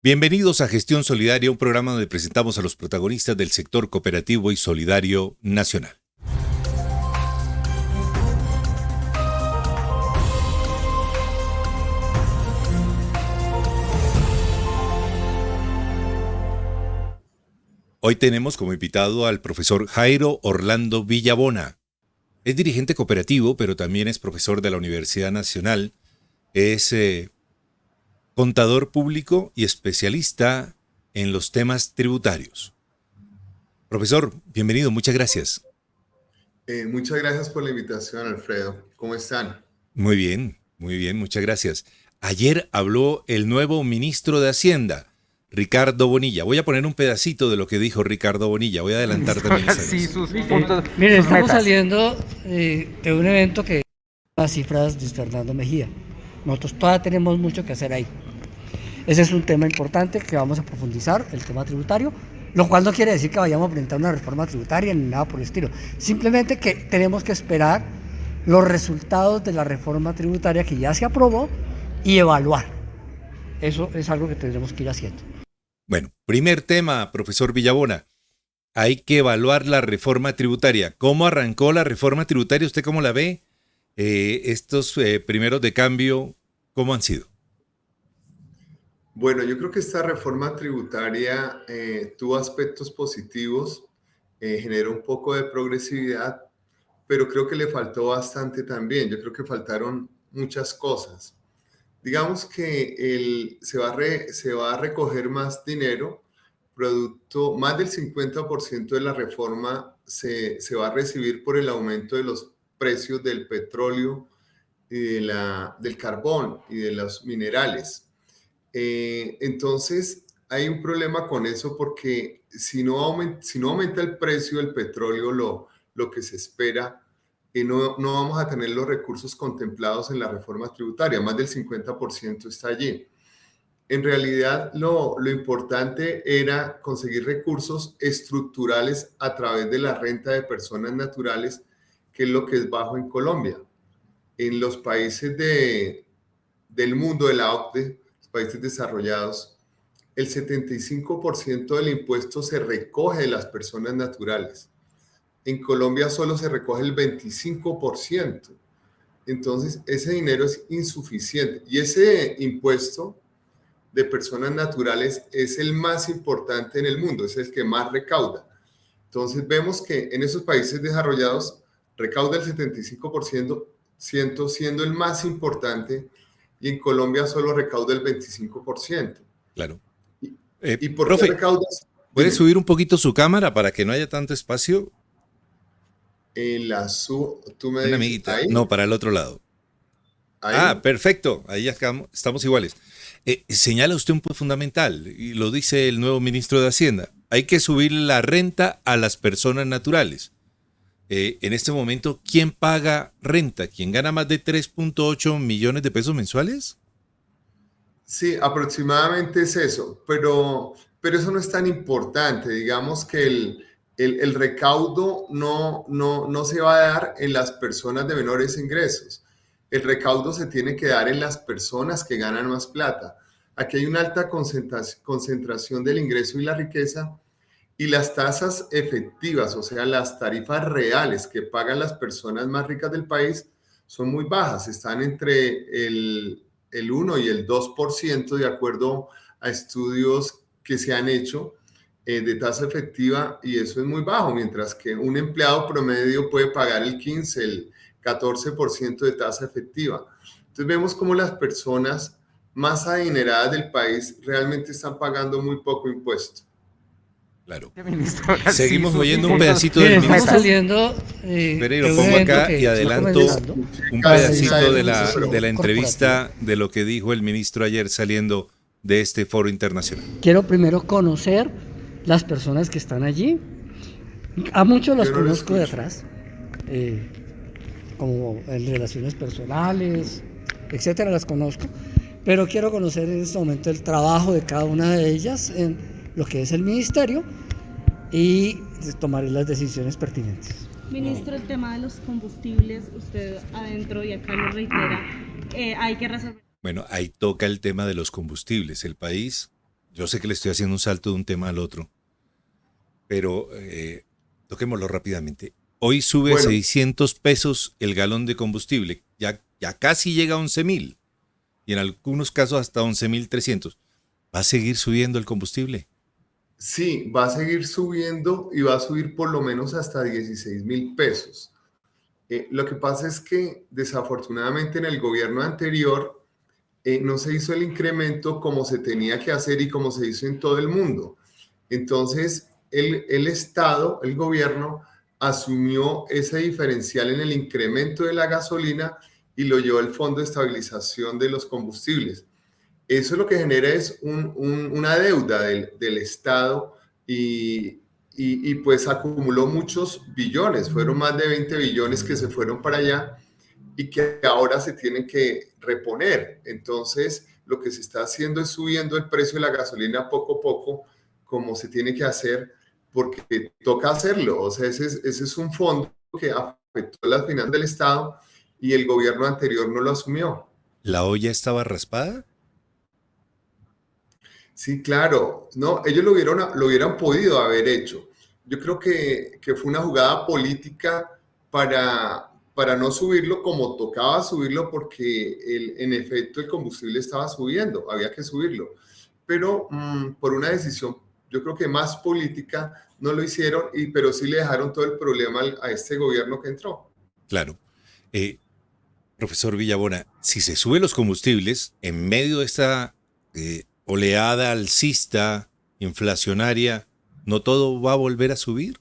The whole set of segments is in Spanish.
Bienvenidos a Gestión Solidaria, un programa donde presentamos a los protagonistas del sector cooperativo y solidario nacional. Hoy tenemos como invitado al profesor Jairo Orlando Villabona. Es dirigente cooperativo, pero también es profesor de la Universidad Nacional. Es contador público y especialista en los temas tributarios. Profesor, bienvenido, muchas gracias. Muchas gracias por la invitación, Alfredo. ¿Cómo están? Muy bien, muchas gracias. Ayer habló el nuevo ministro de Hacienda, Ricardo Bonilla. Voy a poner un pedacito de lo que dijo Ricardo Bonilla. Voy a adelantar también esa Sí, sus noticia. puntos. Mire, sus estamos metas. saliendo de un evento que las cifras de Fernando Mejía. Nosotros todavía tenemos mucho que hacer ahí. Ese es un tema importante que vamos a profundizar, el tema tributario, lo cual no quiere decir que vayamos a presentar una reforma tributaria ni nada por el estilo. Simplemente que tenemos que esperar los resultados de la reforma tributaria que ya se aprobó y evaluar. Eso es algo que tendremos que ir haciendo. Bueno, primer tema, profesor Villabona. Hay que evaluar la reforma tributaria. ¿Cómo arrancó la reforma tributaria? ¿Usted cómo la ve? Estos primeros de cambio, ¿cómo han sido? Bueno, yo creo que esta reforma tributaria tuvo aspectos positivos, generó un poco de progresividad, pero creo que le faltó bastante también. Yo creo que faltaron muchas cosas. Digamos que se va a recoger más dinero, más del 50% de la reforma se va a recibir por el aumento de los precios del petróleo y del carbón y de los minerales. Entonces, hay un problema con eso porque si no aumenta el precio del petróleo, lo que se espera, no vamos a tener los recursos contemplados en la reforma tributaria. Más del 50% está allí. En realidad, lo importante era conseguir recursos estructurales a través de la renta de personas naturales, que es lo que es bajo en Colombia. En los países del mundo de la OCDE, los países desarrollados, el 75% del impuesto se recoge de las personas naturales. En Colombia solo se recoge el 25%. Entonces, ese dinero es insuficiente. Y ese impuesto de personas naturales es el más importante en el mundo, es el que más recauda. Entonces, vemos que en esos países desarrollados recauda el 75%, siendo el más importante, y en Colombia solo recauda el 25%. Claro. ¿Y por Profe, qué recaudas? ¿puede Dime. subir un poquito su cámara para que no haya tanto espacio? Tú me Una dices, amiguita. ahí, No, para el otro lado. ahí. Perfecto. Ahí ya estamos iguales. Señala usted un punto fundamental, y lo dice el nuevo ministro de Hacienda. Hay que subir la renta a las personas naturales. En este momento, ¿quién paga renta? ¿Quién gana más de 3.8 millones de pesos mensuales? Sí, aproximadamente es eso, pero eso no es tan importante. Digamos que el recaudo no se va a dar en las personas de menores ingresos. El recaudo se tiene que dar en las personas que ganan más plata. Aquí hay una alta concentración del ingreso y la riqueza, y las tasas efectivas, o sea, las tarifas reales que pagan las personas más ricas del país, son muy bajas. Están entre el 1 y el 2% de acuerdo a estudios que se han hecho de tasa efectiva, y eso es muy bajo, mientras que un empleado promedio puede pagar el 15, el 14% de tasa efectiva. Entonces vemos cómo las personas más adineradas del país realmente están pagando muy poco impuesto. Claro. Ministro, Seguimos sí, oyendo sus un puntos. pedacito Mire, del estamos ministro. saliendo Espere, y de lo un pongo evento acá que y está adelanto comenzando un para pedacito revisar de el la proceso entrevista corporativo. de lo que dijo el ministro ayer saliendo de este foro internacional. Quiero primero conocer las personas que están allí. A muchos las Yo no lo conozco de escucho. atrás, como en relaciones personales, etcétera, las conozco, pero quiero conocer en este momento el trabajo de cada una de ellas en lo que es el ministerio y tomaré las decisiones pertinentes. Ministro, el tema de los combustibles, usted adentro y acá lo reitera, hay que resolver. Bueno, ahí toca el tema de los combustibles. El país, yo sé que le estoy haciendo un salto de un tema al otro, pero toquémoslo rápidamente. Hoy sube a Bueno, 600 pesos el galón de combustible, ya casi llega a 11.000 y en algunos casos hasta 11.300. ¿Va a seguir subiendo el combustible? sí, va a seguir subiendo y va a subir por lo menos hasta 16.000 pesos. Lo que pasa es que desafortunadamente en el gobierno anterior no se hizo el incremento como se tenía que hacer y como se hizo en todo el mundo. Entonces, el Estado, el gobierno, asumió ese diferencial en el incremento de la gasolina y lo llevó al Fondo de Estabilización de los Combustibles. Eso lo que genera es una deuda del Estado y pues acumuló muchos billones, fueron más de 20 billones que se fueron para allá y que ahora se tienen que reponer. Entonces, lo que se está haciendo es subiendo el precio de la gasolina poco a poco, como se tiene que hacer, porque toca hacerlo. O sea, ese es un fondo que afectó las finanzas del Estado y el gobierno anterior no lo asumió. ¿La olla estaba raspada? Sí, claro, no, ellos lo hubieran podido haber hecho. Yo creo que fue una jugada política para no subirlo como tocaba subirlo porque en efecto el combustible estaba subiendo, había que subirlo. Pero por una decisión, yo creo que más política, no lo hicieron, pero sí le dejaron todo el problema a este gobierno que entró. Claro. Eh, Profesor Villabona, si se suben los combustibles en medio de esta oleada alcista, inflacionaria, ¿no todo va a volver a subir?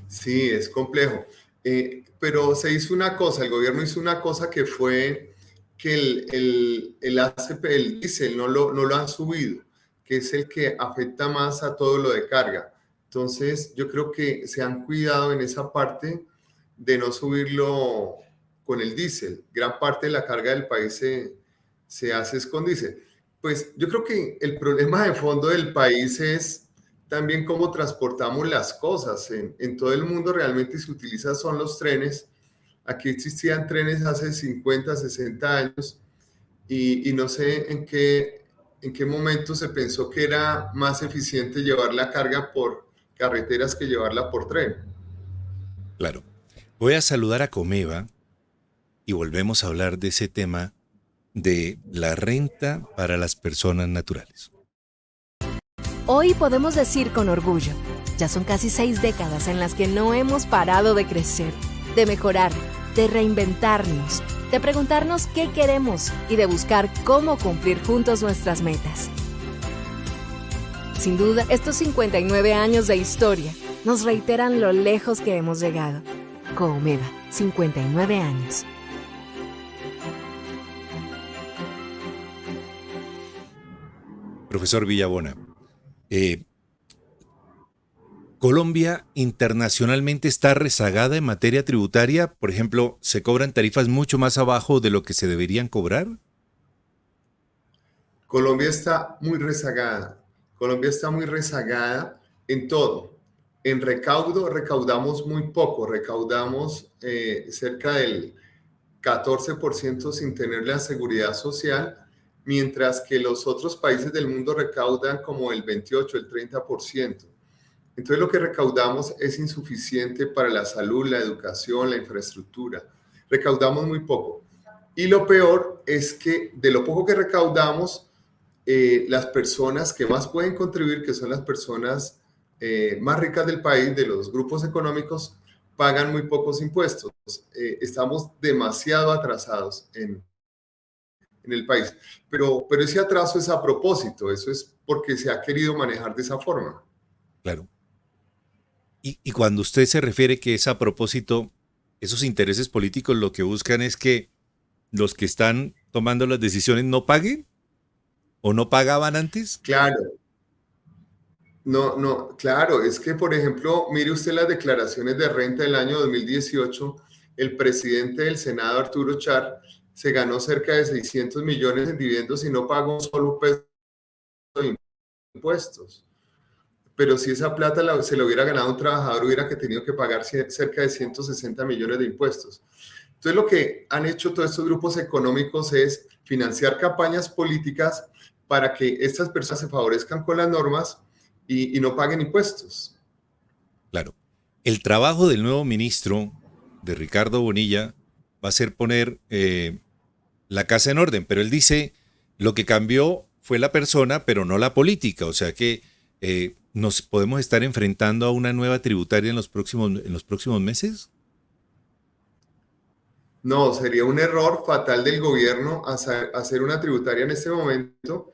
Sí, es complejo. Pero se hizo una cosa, el gobierno hizo una cosa que fue que el ACP, el diésel, no lo han subido, que es el que afecta más a todo lo de carga. Entonces, yo creo que se han cuidado en esa parte de no subirlo con el diésel. Gran parte de la carga del país se hace es con diésel. Pues yo creo que el problema de fondo del país es también cómo transportamos las cosas. En todo el mundo realmente se utiliza son los trenes. Aquí existían trenes hace 50, 60 años y no sé en qué momento se pensó que era más eficiente llevar la carga por carreteras que llevarla por tren. Claro. Voy a saludar a Comeva y volvemos a hablar de ese tema de la renta para las personas naturales. Hoy podemos decir con orgullo, ya son casi 6 décadas en las que no hemos parado de crecer, de mejorar, de reinventarnos, de preguntarnos qué queremos y de buscar cómo cumplir juntos nuestras metas. Sin duda, estos 59 años de historia nos reiteran lo lejos que hemos llegado. Comeva, 59 años. Profesor Villabona, ¿Colombia internacionalmente está rezagada en materia tributaria? Por ejemplo, ¿se cobran tarifas mucho más abajo de lo que se deberían cobrar? Colombia está muy rezagada. Colombia está muy rezagada en todo. En recaudo, recaudamos muy poco. Recaudamos cerca del 14% sin tener la seguridad social, mientras que los otros países del mundo recaudan como el 28, el 30%. Entonces lo que recaudamos es insuficiente para la salud, la educación, la infraestructura. Recaudamos muy poco. Y lo peor es que de lo poco que recaudamos, las personas que más pueden contribuir, que son las personas más ricas del país, de los grupos económicos, pagan muy pocos impuestos. Estamos demasiado atrasados en el país. Pero ese atraso es a propósito, eso es porque se ha querido manejar de esa forma. Claro. Y cuando usted se refiere que es a propósito, esos intereses políticos lo que buscan es que los que están tomando las decisiones no paguen o no pagaban antes. Claro, no, claro, es que, por ejemplo, mire usted las declaraciones de renta del año 2018, el presidente del Senado, Arturo Char, se ganó cerca de 600 millones en dividendos y no pagó un solo peso de impuestos. Pero si esa plata se la hubiera ganado un trabajador, hubiera que tenido que pagar cerca de 160 millones de impuestos. Entonces, lo que han hecho todos estos grupos económicos es financiar campañas políticas para que estas personas se favorezcan con las normas y no paguen impuestos. Claro. El trabajo del nuevo ministro, de Ricardo Bonilla, va a ser poner la casa en orden, pero él dice, lo que cambió fue la persona, pero no la política, o sea que nos podemos estar enfrentando a una nueva tributaria en los próximos meses. No, sería un error fatal del gobierno hacer una tributaria en este momento,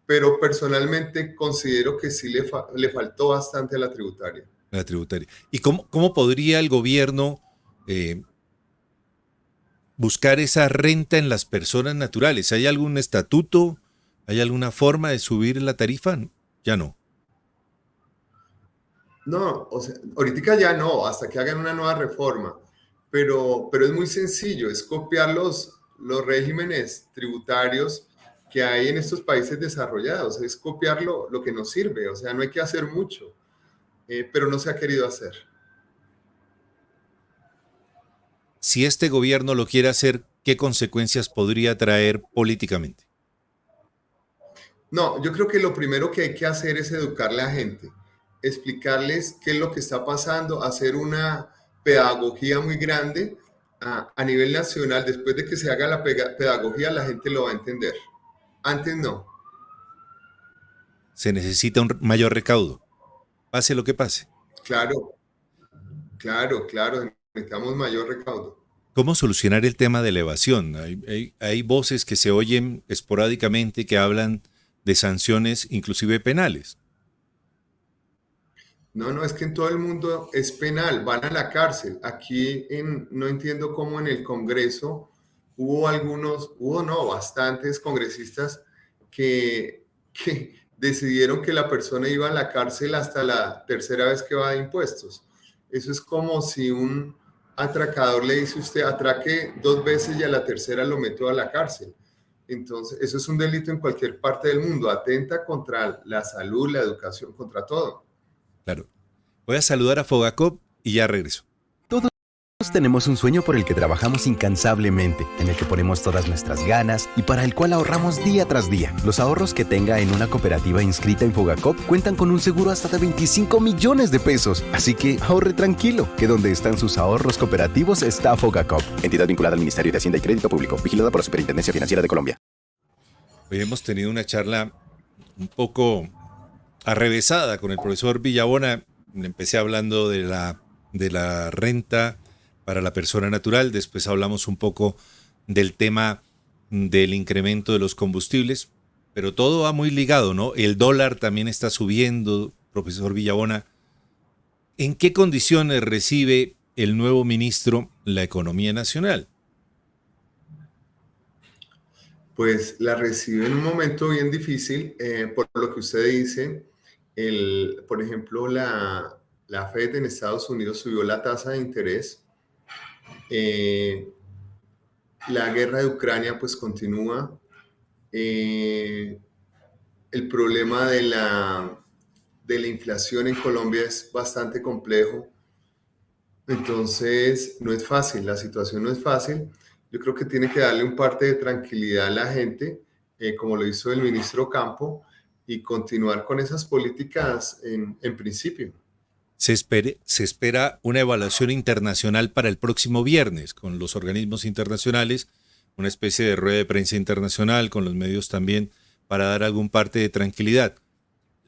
pero personalmente considero que sí le faltó bastante a la tributaria. La tributaria. ¿Y cómo podría el gobierno buscar esa renta en las personas naturales? ¿Hay algún estatuto? ¿Hay alguna forma de subir la tarifa? Ya no. No, o sea, ahorita ya no, hasta que hagan una nueva reforma, pero es muy sencillo, es copiar los regímenes tributarios que hay en estos países desarrollados, es copiar lo que nos sirve, o sea, no hay que hacer mucho, pero no se ha querido hacer. Si este gobierno lo quiere hacer, ¿qué consecuencias podría traer políticamente? No, yo creo que lo primero que hay que hacer es educar a la gente, explicarles qué es lo que está pasando, hacer una pedagogía muy grande a nivel nacional. Después de que se haga la pedagogía, la gente lo va a entender. Antes no. Se necesita un mayor recaudo, pase lo que pase. Claro, claro, necesitamos mayor recaudo. ¿Cómo solucionar el tema de la evasión? Hay voces que se oyen esporádicamente que hablan de sanciones, inclusive penales. No, es que en todo el mundo es penal, van a la cárcel. No entiendo cómo en el Congreso bastantes congresistas que decidieron que la persona iba a la cárcel hasta la tercera vez que va de impuestos. Eso es como si un atracador le dice a usted, atraque 2 veces y a la tercera lo meto a la cárcel. Entonces, eso es un delito en cualquier parte del mundo, atenta contra la salud, la educación, contra todo. Claro. Voy a saludar a Fogacop y ya regreso. Todos tenemos un sueño por el que trabajamos incansablemente, en el que ponemos todas nuestras ganas y para el cual ahorramos día tras día. Los ahorros que tenga en una cooperativa inscrita en Fogacop cuentan con un seguro hasta de 25 millones de pesos. Así que ahorre tranquilo, que donde están sus ahorros cooperativos está Fogacop. Entidad vinculada al Ministerio de Hacienda y Crédito Público, vigilada por la Superintendencia Financiera de Colombia. Hoy hemos tenido una charla un poco arrevesada con el profesor Villabona. Empecé hablando de la renta para la persona natural, después hablamos un poco del tema del incremento de los combustibles, pero todo va muy ligado, ¿no? El dólar también está subiendo, profesor Villabona. ¿En qué condiciones recibe el nuevo ministro la economía nacional? Pues la recibe en un momento bien difícil, por lo que usted dice. Por ejemplo, la Fed en Estados Unidos subió la tasa de interés. La guerra de Ucrania pues continúa. El problema de la inflación en Colombia es bastante complejo. Entonces, no es fácil, la situación no es fácil. Yo creo que tiene que darle un parte de tranquilidad a la gente, como lo hizo el ministro Campo, y continuar con esas políticas en principio. Se espera una evaluación internacional para el próximo viernes con los organismos internacionales, una especie de rueda de prensa internacional con los medios también para dar algún parte de tranquilidad.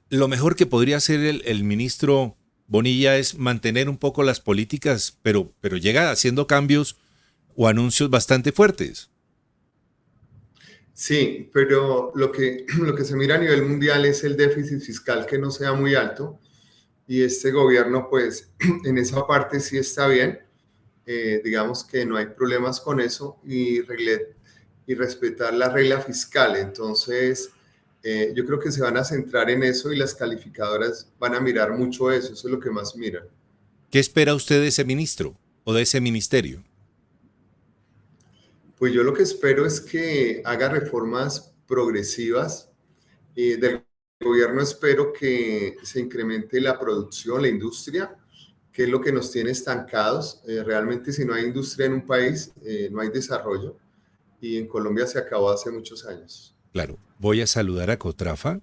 Lo mejor que podría hacer el ministro Bonilla es mantener un poco las políticas, pero llega haciendo cambios o anuncios bastante fuertes. Sí, pero lo que se mira a nivel mundial es el déficit fiscal que no sea muy alto, y este gobierno pues en esa parte sí está bien. Digamos que no hay problemas con eso y respetar la regla fiscal. Entonces yo creo que se van a centrar en eso y las calificadoras van a mirar mucho eso es lo que más miran. ¿Qué espera usted de ese ministro o de ese ministerio? Pues yo lo que espero es que haga reformas progresivas. Del gobierno espero que se incremente la producción, la industria, que es lo que nos tiene estancados. Realmente si no hay industria en un país, no hay desarrollo. Y en Colombia se acabó hace muchos años. Claro, voy a saludar a Cotrafa.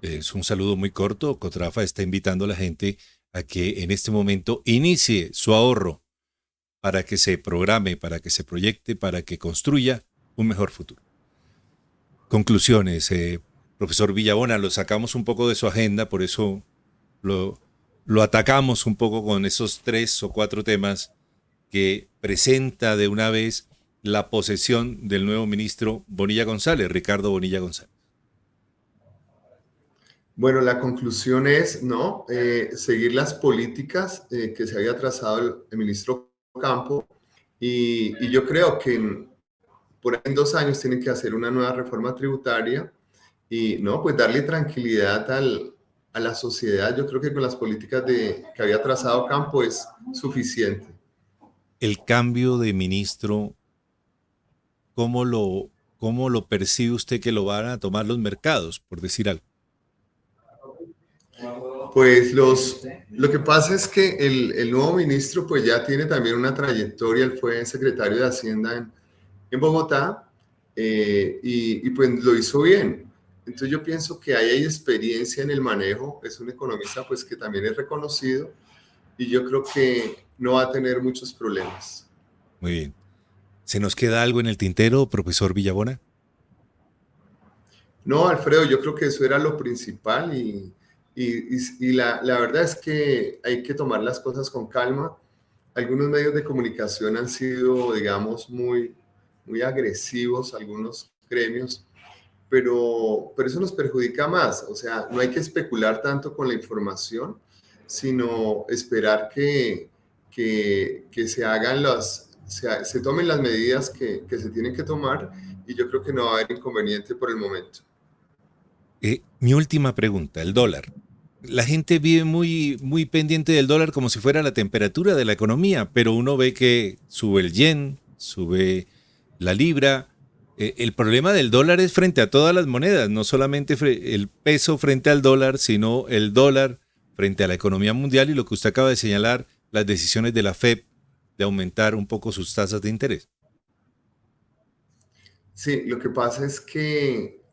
Es un saludo muy corto. Cotrafa está invitando a la gente a que en este momento inicie su ahorro para que se programe, para que se proyecte, para que construya un mejor futuro. Conclusiones, profesor Villabona, lo sacamos un poco de su agenda, por eso lo, lo atacamos un poco con esos 3 o 4 temas que presenta de una vez la posesión del nuevo ministro Bonilla González, Ricardo Bonilla González. Bueno, la conclusión es, ¿no? Seguir las políticas que se había trazado el ministro Campo y yo creo que por ahí en 2 años tienen que hacer una nueva reforma tributaria y, ¿no? Pues darle tranquilidad a la sociedad. Yo creo que con las políticas que había trazado Campo es suficiente. El cambio de ministro, cómo lo percibe usted que lo van a tomar los mercados, por decir algo? Pues lo que pasa es que el nuevo ministro pues ya tiene también una trayectoria, él fue secretario de Hacienda en Bogotá y pues lo hizo bien. Entonces yo pienso que ahí hay experiencia en el manejo, es un economista pues que también es reconocido y yo creo que no va a tener muchos problemas. Muy bien. ¿Se nos queda algo en el tintero, profesor Villabona? No, Alfredo, yo creo que eso era lo principal y la verdad es que hay que tomar las cosas con calma. Algunos medios de comunicación han sido, digamos, muy agresivos, algunos gremios, pero eso nos perjudica más. O sea, no hay que especular tanto con la información, sino esperar que se hagan se tomen las medidas que se tienen que tomar y yo creo que no va a haber inconveniente por el momento. Mi última pregunta, el dólar. La gente vive muy pendiente del dólar como si fuera la temperatura de la economía, pero uno ve que sube el yen, sube la libra. El problema del dólar es frente a todas las monedas, no solamente el peso frente al dólar, sino el dólar frente a la economía mundial y lo que usted acaba de señalar, las decisiones de la FED de aumentar un poco sus tasas de interés. Sí, lo que pasa es que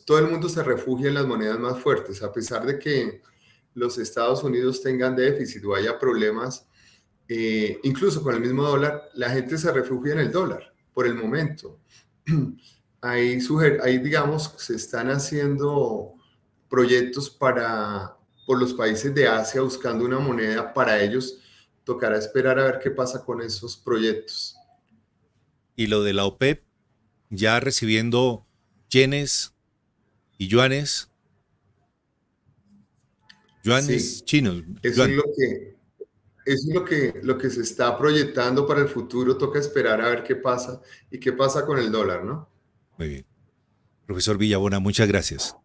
todo el mundo se refugia en las monedas más fuertes, a pesar de que los Estados Unidos tengan déficit o haya problemas, incluso con el mismo dólar, la gente se refugia en el dólar por el momento. Ahí, digamos, se están haciendo proyectos por los países de Asia buscando una moneda para ellos. Tocará esperar a ver qué pasa con esos proyectos. Y lo de la OPEP, ya recibiendo yenes y yuanes Sí, chinos. eso es lo que se está proyectando para el futuro. Toca esperar a ver qué pasa y qué pasa con el dólar, ¿no? Muy bien. Profesor Villabona, muchas gracias.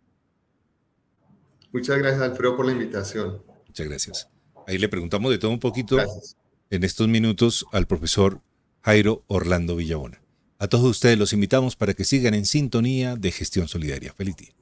Muchas gracias, Alfredo, por la invitación. Muchas gracias. Ahí le preguntamos de todo un poquito Gracias. en estos minutos al profesor Jairo Orlando Villabona. A todos ustedes los invitamos para que sigan en sintonía de Gestión Solidaria. Feliz día.